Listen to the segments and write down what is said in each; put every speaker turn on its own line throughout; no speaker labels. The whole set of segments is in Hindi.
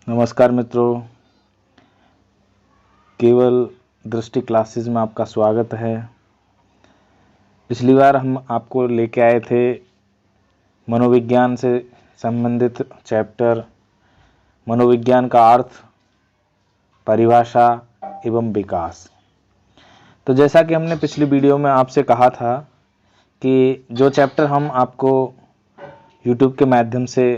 नमस्कार मित्रों, केवल दृष्टि क्लासेस में आपका स्वागत है। पिछली बार हम आपको लेके आए थे मनोविज्ञान से संबंधित चैप्टर मनोविज्ञान का अर्थ, परिभाषा एवं विकास। तो जैसा कि हमने पिछली वीडियो में आपसे कहा था कि जो चैप्टर हम आपको YouTube के माध्यम से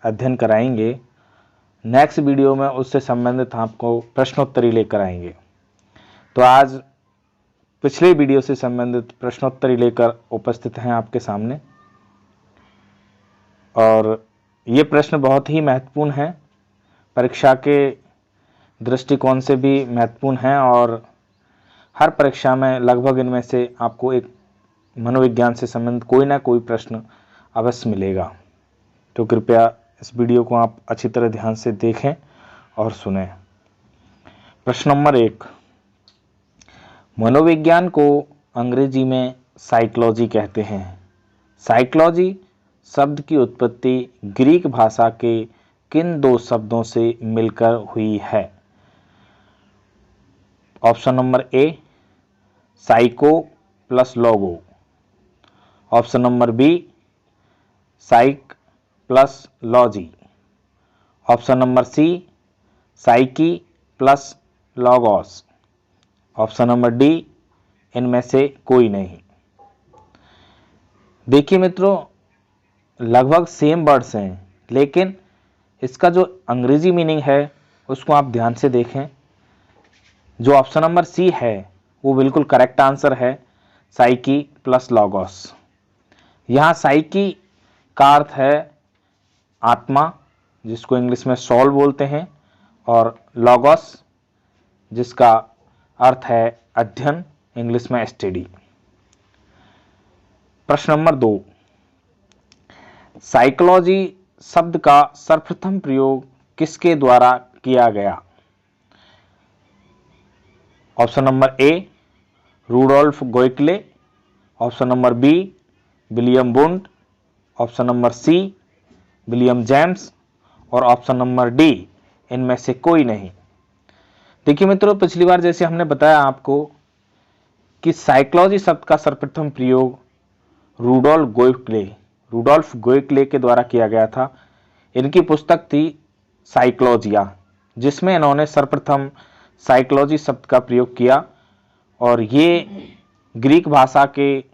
अध्ययन कराएंगे, नेक्स्ट वीडियो में उससे संबंधित आपको प्रश्नोत्तरी लेकर आएंगे। तो आज पिछले वीडियो से संबंधित प्रश्नोत्तरी लेकर उपस्थित हैं आपके सामने, और ये प्रश्न बहुत ही महत्वपूर्ण हैं, परीक्षा के दृष्टिकोण से भी महत्वपूर्ण हैं और हर परीक्षा में लगभग इनमें से आपको एक मनोविज्ञान से संबंधित कोई ना कोई प्रश्न अवश्य मिलेगा। तो कृपया इस वीडियो को आप अच्छी तरह ध्यान से देखें और सुनें। प्रश्न नंबर 1, मनोविज्ञान को अंग्रेजी में साइकोलॉजी कहते हैं। साइकोलॉजी शब्द की उत्पत्ति ग्रीक भाषा के किन दो शब्दों से मिलकर हुई है? Option number A, psycho plus logo. Option number B, psych plus logy. Option number C, psyche plus logos. Option number D, इनमें से कोई नहीं। देखिए मित्रों, लगभग सेम वर्ड्स हैं, लेकिन इसका जो अंग्रेजी मीनिंग है उसको आप ध्यान से देखें। जो ऑप्शन नंबर सी है वो बिल्कुल करेक्ट आंसर है, साइकी प्लस लॉगोस। यहाँ साइकी का अर्थ है आत्मा, जिसको इंग्लिश में सोल बोलते हैं, और लॉगोस जिसका अर्थ है अध्ययन, इंग्लिश में स्टडी। प्रश्न नंबर 2, साइकोलॉजी शब्द का सर्वप्रथम प्रयोग किसके द्वारा किया गया? Option number A, Rudolf Goeckel. Option number B, William Wundt. Option number C, William James. और ऑप्शन नंबर डी, इनमें से कोई नहीं। देखिए मित्रों, पिछली बार जैसे हमने बताया आपको कि साइकोलॉजी शब्द का सर्वप्रथम प्रयोग रूडोल्फ गोयकले के द्वारा किया गया था। इनकी पुस्तक थी साइकोलॉजिया, जिसमें इन्होंने सर्वप्रथम साइकोलॉजी शब्द का प्रयोग किया। और ये ग्रीक भाषा के,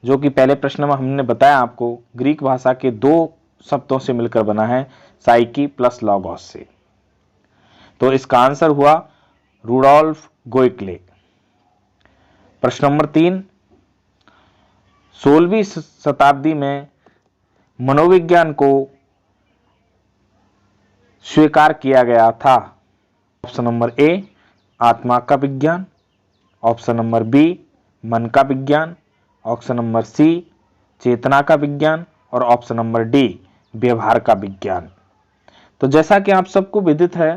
जो कि पहले प्रश्न में हमने बताया आपको, ग्रीक भाषा के दो शब्दों से मिलकर बना है, साइकी प्लस लॉगोस से। तो इसका आंसर हुआ रूडोल्फ गोयकले। प्रश्न नंबर 3, 16वीं शताब्दी में मनोविज्ञान को स्वीकार किया गया था। ऑप्शन नंबर ए, आत्मा का विज्ञान। ऑप्शन नंबर बी, मन का विज्ञान। ऑप्शन नंबर सी, चेतना का विज्ञान। और ऑप्शन नंबर डी, व्यवहार का विज्ञान। तो जैसा कि आप सबको विदित है,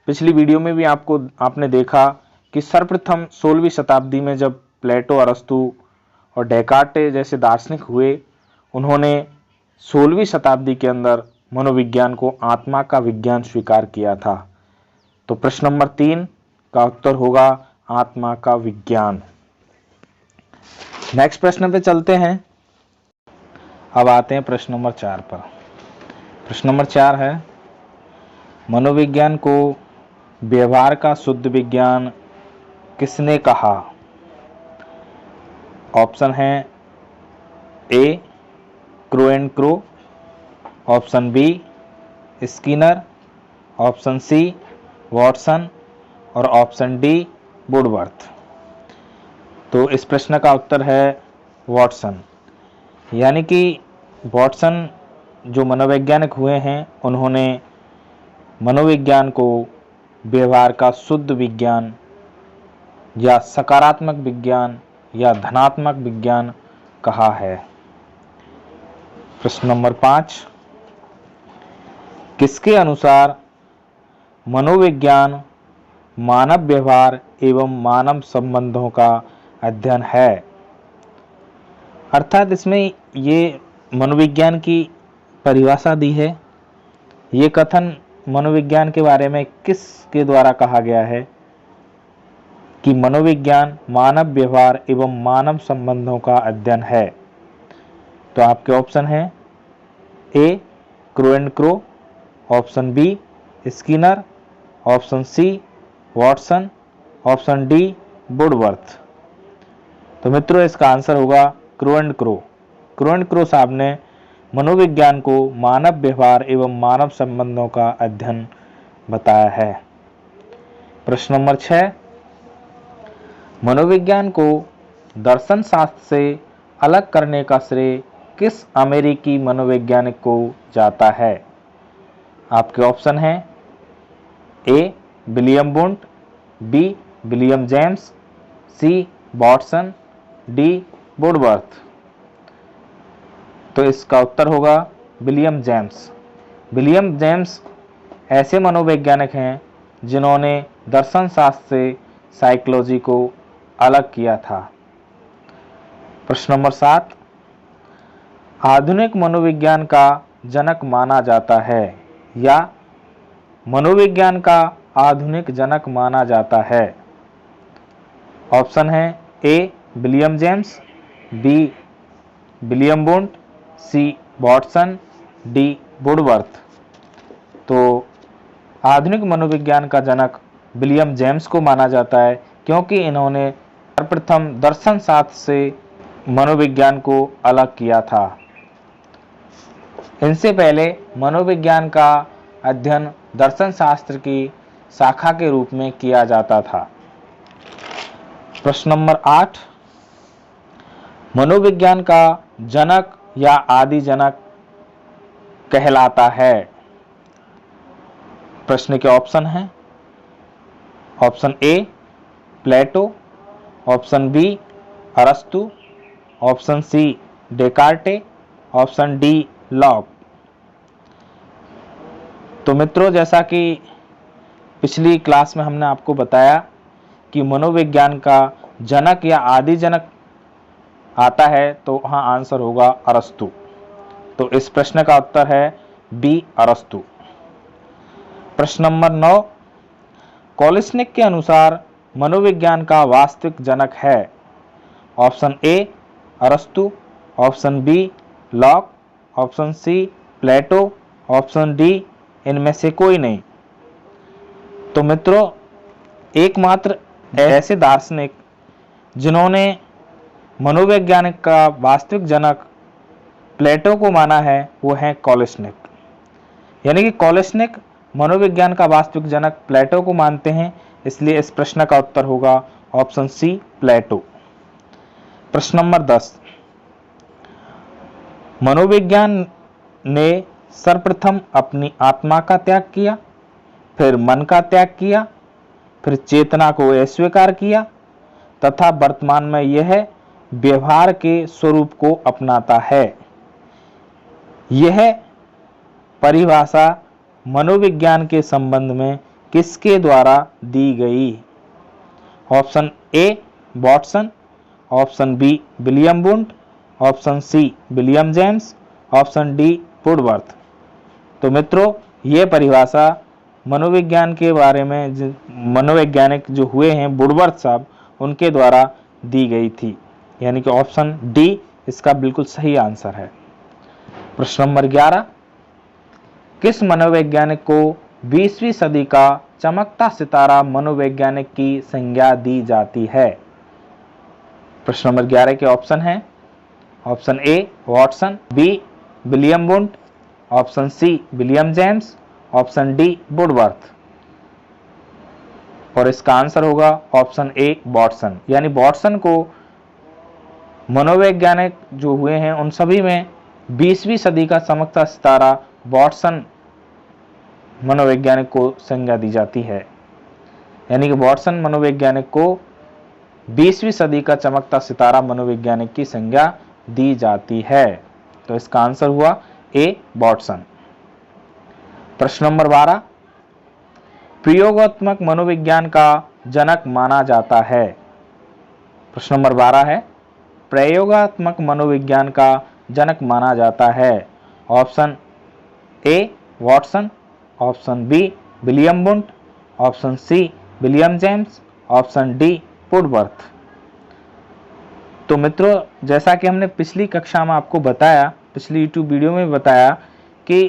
पिछली वीडियो में भी आपने देखा कि सर्वप्रथम 16वीं शताब्दी में जब प्लेटो, अरस्तु और डेकार्टे जैसे दार्शनिक हुए, उन्होंने 16वीं शताब्दी के अंदर मनोविज्ञान को आत्मा का विज्ञान स्वीकार किया था। तो प्रश्न नंबर 3 का उत्तर होगा आत्मा का विज्ञान। नेक्स्ट प्रश्न पे चलते हैं। अब आते हैं प्रश्न नंबर 4 पर। प्रश्न नंबर 4 है, मनोविज्ञान को व्यवहार का शुद्ध विज्ञान किसने कहा? ऑप्शन है A, Crow and Crow. Option B, Skinner. Option C, Watson. और ऑप्शन डी, वुडवर्थ। तो इस प्रश्न का उत्तर है वॉटसन। यानी कि वॉटसन जो मनोवैज्ञानिक हुए हैं, उन्होंने मनोविज्ञान को व्यवहार का शुद्ध विज्ञान या सकारात्मक विज्ञान या धनात्मक विज्ञान कहा है। प्रश्न नंबर 5, किसके अनुसार मनोविज्ञान मानव व्यवहार एवं मानव संबंधों का अध्ययन है? अर्थात इसमें ये मनोविज्ञान की परिभाषा दी है। ये कथन मनोविज्ञान के बारे में किसके द्वारा कहा गया है कि मनोविज्ञान मानव व्यवहार एवं मानव संबंधों का अध्ययन है? तो आपके ऑप्शन हैं A Crow and Crow, option B Skinner, option C Watson, option D Woodworth. तो मित्रों इसका आंसर होगा Crow and Crow. Crow and Crow साहब ने मनोविज्ञान को मानव व्यवहार एवं मानव संबंधों का अध्ययन बताया है। प्रश्न नंबर 6, मनोविज्ञान को दर्शन शास्त्र से अलग करने का श्रेय किस अमेरिकी मनोवैज्ञानिक को जाता है? आपके ऑप्शन हैं A William Wundt, B William James, C Watson, D Woodworth. तो इसका उत्तर होगा विलियम जेम्स। विलियम जेम्स ऐसे मनोवैज्ञानिक हैं जिन्होंने दर्शन शास्त्र से साइकोलॉजी को अलग किया था। प्रश्न नंबर 7, आधुनिक मनोविज्ञान का जनक माना जाता है या मनोविज्ञान का आधुनिक जनक माना जाता है? ऑप्शन है A William James, B William Wundt, C Watson, D Woodworth. तो आधुनिक मनोविज्ञान का जनक विलियम जेम्स को माना जाता है क्योंकि इन्होंने सर्वप्रथम दर्शन शास्त्र से मनोविज्ञान को अलग किया था। इनसे पहले मनोविज्ञान का अध्ययन दर्शन शास्त्र की शाखा के रूप में किया जाता था। प्रश्न नंबर 8, मनोविज्ञान का जनक या आदि जनक कहलाता है? प्रश्न के ऑप्शन हैं option A Plato, option B अरस्तु, option C Descartes, option D Locke. तो मित्रों जैसा कि पिछली क्लास में हमने आपको बताया कि मनोविज्ञान का जनक या आदि जनक आता है तो वहां आंसर होगा अरस्तु। तो इस प्रश्न का उत्तर है बी अरस्तु। प्रश्न नंबर 9, कोलिसनिक के अनुसार मनोविज्ञान का वास्तविक जनक है? ऑप्शन ए अरस्तु, option B Locke, option C Plato, option D इनमें से कोई नहीं। तो मित्रों एकमात्र ऐसे दार्शनिक जिन्होंने मनोवैज्ञानिक का वास्तविक जनक प्लेटो को माना है वो है कोलिसनिक। यानी कि कोलिसनिक मनोविज्ञान का वास्तविक जनक प्लेटो को मानते हैं, इसलिए इस प्रश्न का उत्तर होगा ऑप्शन सी प्लेटो। प्रश्न नंबर 10, मनोविज्ञान ने सर्वप्रथम अपनी आत्मा का त्याग किया, फिर मन का त्याग किया, फिर चेतना को अस्वीकार किया तथा वर्तमान में यह व्यवहार के स्वरूप को अपनाता है। यह परिभाषा मनोविज्ञान के संबंध में किसके द्वारा दी गई? Option A Watson, option B William Wundt, option C William James, option D Woodworth. तो मित्रों ये परिभाषा मनोविज्ञान के बारे में मनोवैज्ञानिक जो हुए हैं वुडवर्थ साहब उनके द्वारा दी गई थी। यानी कि ऑप्शन डी इसका बिल्कुल सही आंसर है। प्रश्न नंबर 11, किस मनोवैज्ञानिक को 20वीं सदी का चमकता सितारा मनोवैज्ञानिक की संज्ञा दी जाती है? प्रश्न नंबर 11 के ऑप्शन हैं option A Watson, B William Wundt, option C William James, option D Woodworth. और इसका आंसर होगा ऑप्शन ए वॉटसन। यानी वॉटसन को मनोवैज्ञानिक जो हुए हैं उन सभी में 20वीं सदी का चमकता सितारा वॉटसन मनोवैज्ञानिक को संज्ञा दी जाती है। यानी कि वॉटसन मनोवैज्ञानिक को 20वीं सदी का चमकता सितारा मनोवैज्ञानिक की संज्ञा दी जाती है। तो इसका आंसर हुआ ए वॉटसन। प्रश्न नंबर 12, प्रयोगात्मक मनोविज्ञान का जनक माना जाता है? प्रश्न नंबर 12 है प्रयोगात्मक मनोविज्ञान का जनक माना जाता है। Option A Watson, option B William Wundt, option C William James, option D Woodworth. तो मित्रों, जैसा कि हमने पिछली कक्षा में आपको बताया, पिछली यूट्यूब वीडियो में बताया कि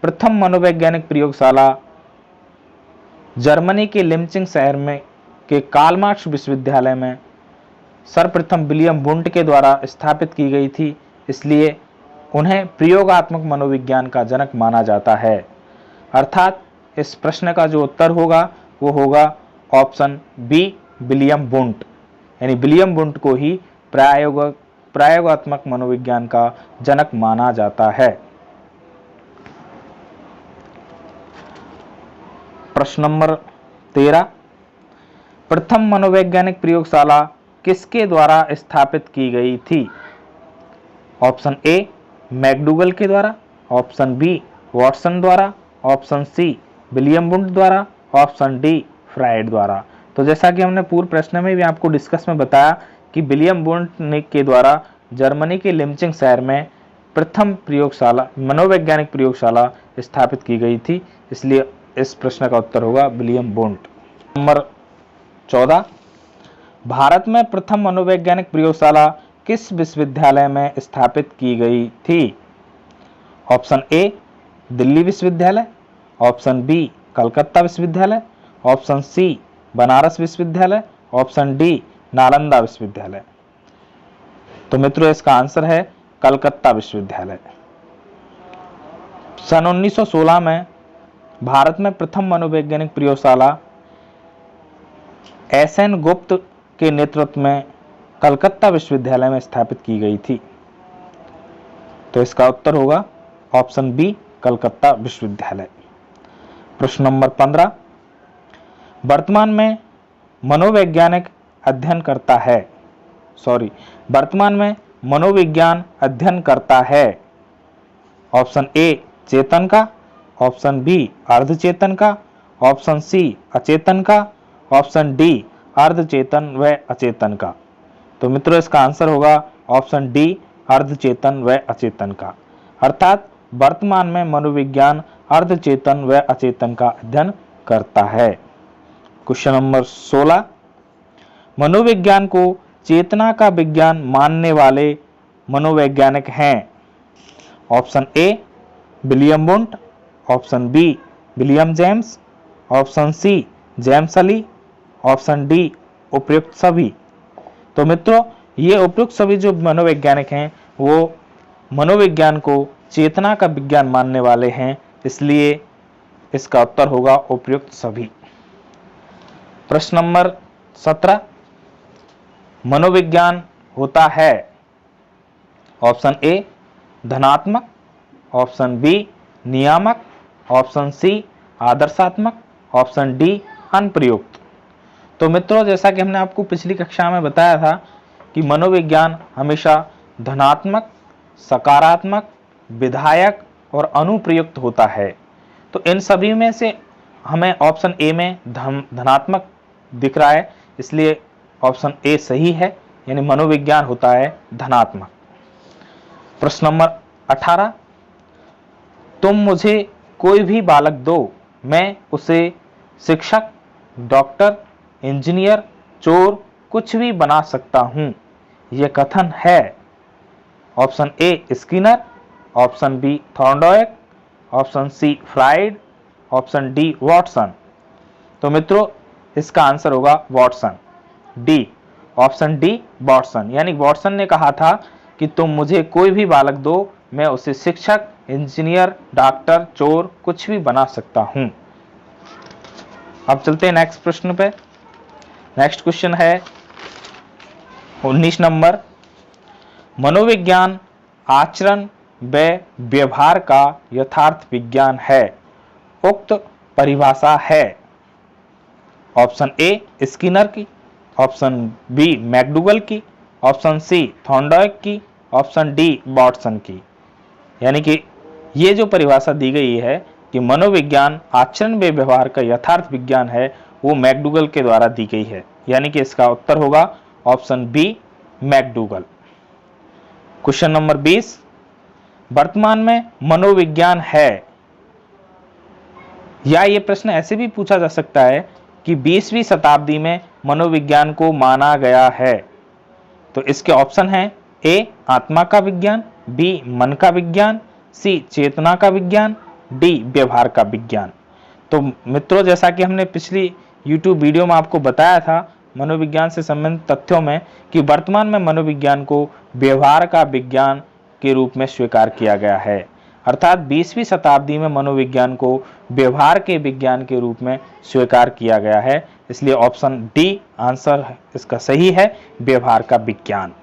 प्रथम मनोवैज्ञानिक प्रयोगशाला जर्मनी के लिम्चिंग शहर में के कार्ल मार्क्स विश्वविद्यालय में सर्वप्रथम विलियम वुंट के द्वारा स्थापित की गई थी, इसलिए उन्हें प्रयोगात्मक मनोविज्ञान का जनक माना जाता है। अर्थात इस प्रश्न का जो उत्तर होगा वो होगा ऑप्शन बी विलियम वुंट, यानी विलियम वुंट को ही प्रयोगात्मक मनोविज्ञान का जनक माना जाता है। प्रश्न नंबर 13, प्रथम मनोवैज्ञानिक प्रयोगशाला किसके द्वारा स्थापित की गई थी? ऑप्शन ए मैकडूगल के द्वारा, ऑप्शन बी वॉटसन द्वारा, ऑप्शन सी विलियम वुंट द्वारा, ऑप्शन डी फ्राइड द्वारा। तो जैसा कि हमने पूर्व प्रश्न में भी आपको डिस्कस में बताया कि विलियम वुंट के द्वारा जर्मनी के लिम्चिंग शहर में प्रथम प्रयोगशाला मनोवैज्ञानिक प्रयोगशाला स्थापित की गई थी, इसलिए इस प्रश्न का उत्तर होगा विलियम वुंट। नंबर 14, भारत में प्रथम मनोवैज्ञानिक प्रयोगशाला किस विश्वविद्यालय में स्थापित की गई थी? ऑप्शन ए दिल्ली विश्वविद्यालय, ऑप्शन बी कलकत्ता विश्वविद्यालय, ऑप्शन सी बनारस विश्वविद्यालय, ऑप्शन डी नालंदा विश्वविद्यालय। तो मित्रों, इसका आंसर है कलकत्ता विश्वविद्यालय। सन 1916 में भारत में प्रथम मनोवैज्ञानिक प्रयोगशाला एसएन गुप्त के नेतृत्व में कलकत्ता विश्वविद्यालय में स्थापित की गई थी। तो इसका उत्तर होगा ऑप्शन बी कलकत्ता विश्वविद्यालय। प्रश्न नंबर 15, वर्तमान में मनोविज्ञान अध्ययन करता है ऑप्शन ए चेतन का, ऑप्शन बी अर्धचेतन का, ऑप्शन सी अचेतन का, ऑप्शन डी अर्धचेतन व अचेतन का। तो मित्रों, इसका आंसर होगा ऑप्शन डी अर्धचेतन व अचेतन का। अर्थात वर्तमान में मनोविज्ञान अर्धचेतन व अचेतन का अध्ययन करता है। क्वेश्चन नंबर 16, मनोविज्ञान को चेतना का विज्ञान मानने वाले मनोवैज्ञानिक हैं? Option A William Wundt, option B William James, option C James अली, ऑप्शन डी उपयुक्त सभी। तो मित्रों, ये उपयुक्त सभी जो मनोवैज्ञानिक हैं वो मनोविज्ञान को चेतना का विज्ञान मानने वाले हैं, इसलिए इसका उत्तर होगा उपयुक्त सभी। प्रश्न नंबर 17, मनोविज्ञान होता है ऑप्शन ए धनात्मक, ऑप्शन बी नियामक, ऑप्शन सी आदर्शात्मक, ऑप्शन डी अनप्रयुक्त। तो मित्रों, जैसा कि हमने आपको पिछली कक्षा में बताया था कि मनोविज्ञान हमेशा धनात्मक, सकारात्मक, विधायक और अनुप्रयुक्त होता है। तो इन सभी में से हमें ऑप्शन ए में धनात्मक दिख रहा है, इसलिए ऑप्शन ए सही है, यानी मनोविज्ञान होता है धनात्मक। प्रश्न नंबर 18, तुम मुझे कोई भी बालक दो, मैं उसे शिक्षक, डॉक्टर, इंजीनियर, चोर कुछ भी बना सकता हूं, यह कथन है? Option A Skinner, option B Thorndike, option C Freud, option D Watson. तो मित्रों, इसका आंसर होगा Watson, D, option D Watson. यानी वॉटसन ने कहा था कि तुम मुझे कोई भी बालक दो, मैं उसे शिक्षक, इंजीनियर, डॉक्टर, चोर कुछ भी बना सकता हूं। अब चलते हैं नेक्स्ट प्रश्न पे। नेक्स्ट क्वेश्चन है 19 नंबर, मनोविज्ञान आचरण व व्यवहार का यथार्थ विज्ञान है, उक्त परिभाषा है? ऑप्शन ए स्किनर की, ऑप्शन बी मैकडूगल की, ऑप्शन सी थॉर्नडाइक की, ऑप्शन डी वॉटसन की। यानी कि ये जो परिभाषा दी गई है कि मनोविज्ञान आचरण व व्यवहार का यथार्थ विज्ञान है, वो मैकडूगल के द्वारा दी गई है, यानी कि इसका उत्तर होगा option B McDougall. Question number 20, वर्तमान में मनोविज्ञान है या ये प्रश्न ऐसे भी पूछा जा सकता है कि 20वीं शताब्दी में मनोविज्ञान को माना गया है। तो इसके ऑप्शन हैं ए आत्मा का विज्ञान, बी मन का विज्ञान, सी चेतना का विज्ञान, डी व्यवहार का विज्ञान। तो मित्रों, जैसा कि हमने पिछली YouTube वीडियो में आपको बताया था मनोविज्ञान से संबंधित तथ्यों में कि वर्तमान में मनोविज्ञान को व्यवहार का विज्ञान के रूप में स्वीकार किया गया है, अर्थात 20वीं शताब्दी में मनोविज्ञान को व्यवहार के विज्ञान के रूप में स्वीकार किया गया है। इसलिए ऑप्शन डी आंसर इसका सही है, व्यवहार का विज्ञान।